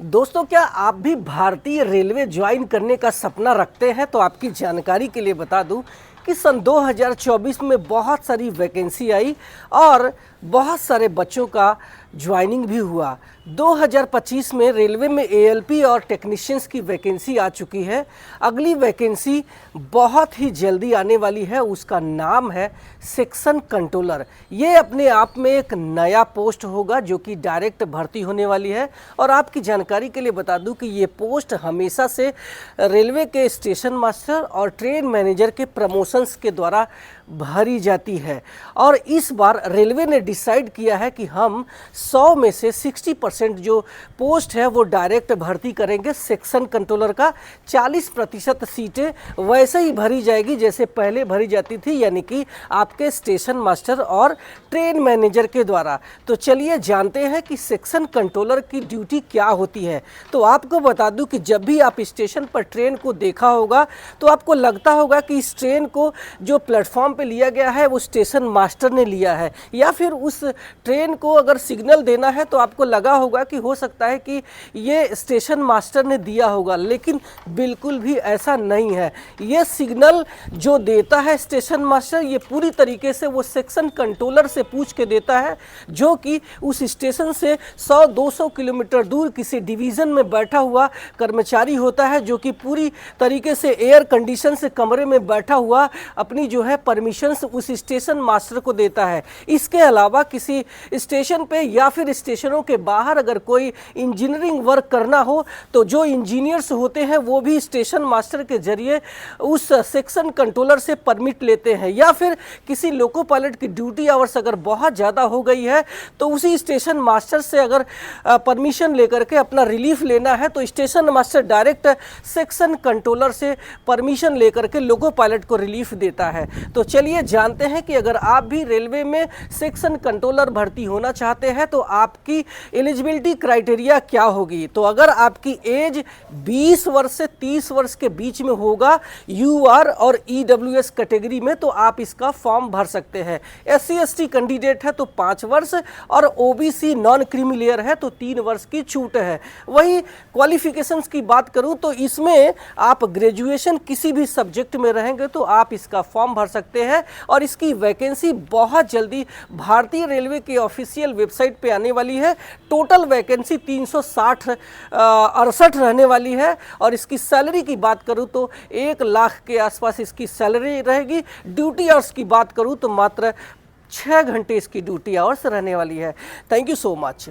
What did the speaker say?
दोस्तों, क्या आप भी भारतीय रेलवे ज्वाइन करने का सपना रखते हैं? तो आपकी जानकारी के लिए बता दूं कि सन 2024 में बहुत सारी वैकेंसी आई और बहुत सारे बच्चों का ज्वाइनिंग भी हुआ। 2025 में रेलवे में एएलपी और टेक्नीशियंस की वैकेंसी आ चुकी है। अगली वैकेंसी बहुत ही जल्दी आने वाली है, उसका नाम है सेक्शन कंट्रोलर। ये अपने आप में एक नया पोस्ट होगा जो कि डायरेक्ट भर्ती होने वाली है। और आपकी जानकारी के लिए बता दूं कि ये पोस्ट हमेशा से रेलवे के स्टेशन मास्टर और ट्रेन मैनेजर के प्रमोशंस के द्वारा भरी जाती है। और इस बार रेलवे ने डिसाइड किया है कि हम 100 में से 60% जो पोस्ट है वो डायरेक्ट भर्ती करेंगे। सेक्शन कंट्रोलर का 40% सीटें वैसे ही भरी जाएगी जैसे पहले भरी जाती थी, यानी कि आपके स्टेशन मास्टर और ट्रेन मैनेजर के द्वारा। तो चलिए जानते हैं कि सेक्शन कंट्रोलर की ड्यूटी क्या होती है। तो आपको बता दूं कि जब भी आप स्टेशन पर ट्रेन को देखा होगा तो आपको लगता होगा कि इस ट्रेन को जो प्लेटफॉर्म पे लिया गया है वो स्टेशन मास्टर ने लिया है, या फिर उस ट्रेन को अगर सिग्नल देना है तो आपको लगा होगा कि हो सकता है कि ये स्टेशन मास्टर ने दिया होगा। लेकिन बिल्कुल भी ऐसा नहीं है। ये सिग्नल जो देता है स्टेशन मास्टर, ये पूरी तरीके से वो सेक्शन कंट्रोलर से पूछ के देता है, जो कि उस स्टेशन से 100-200 किलोमीटर दूर किसी डिवीज़न में बैठा हुआ कर्मचारी होता है, जो कि पूरी तरीके से एयर कंडीशन से कमरे में बैठा हुआ अपनी जो है परमिशंस उस स्टेशन मास्टर को देता है। इसके अलावा किसी स्टेशन पे या फिर स्टेशनों के बाहर अगर कोई इंजीनियरिंग वर्क करना हो तो जो इंजीनियर्स होते हैं वो भी स्टेशन मास्टर के जरिए उस सेक्शन कंट्रोलर से परमिट लेते हैं। या फिर किसी लोको पायलट की ड्यूटी आवर्स अगर बहुत ज़्यादा हो गई है तो उसी स्टेशन मास्टर से अगर परमिशन लेकर के अपना रिलीफ लेना है तो station master direct section controller से परमिशन लेकर के लोको पायलट को रिलीफ देता है। तो चलिए जानते हैं कि अगर आप भी रेलवे में सेक्शन कंट्रोलर भर्ती होना चाहते हैं तो आपकी एलिजिबिलिटी क्राइटेरिया क्या होगी। तो अगर आपकी एज 20 वर्ष से 30 वर्ष के बीच में होगा यूआर और ईडब्ल्यूएस कैटेगरी में, तो आप इसका फॉर्म भर सकते हैं। एससी एसटी कैंडिडेट है तो 5 वर्ष और ओबीसी नॉन क्रीमी लेयर है तो 3 वर्ष की छूट है। वही क्वालिफिकेशंस की बात करूं तो इसमें आप ग्रेजुएशन किसी भी सब्जेक्ट में रहेंगे तो आप इसका फॉर्म भर सकते हैं। और इसकी वैकेंसी बहुत जल्दी भारतीय रेलवे की ऑफिशियल वेबसाइट पे आने वाली है। टोटल वैकेंसी 368 रहने वाली है। और इसकी सैलरी की बात करूं तो 1 लाख के आसपास इसकी सैलरी रहेगी। ड्यूटी आवर्स की बात करूं तो मात्र 6 घंटे इसकी ड्यूटी आवर्स रहने वाली है। Thank you so much.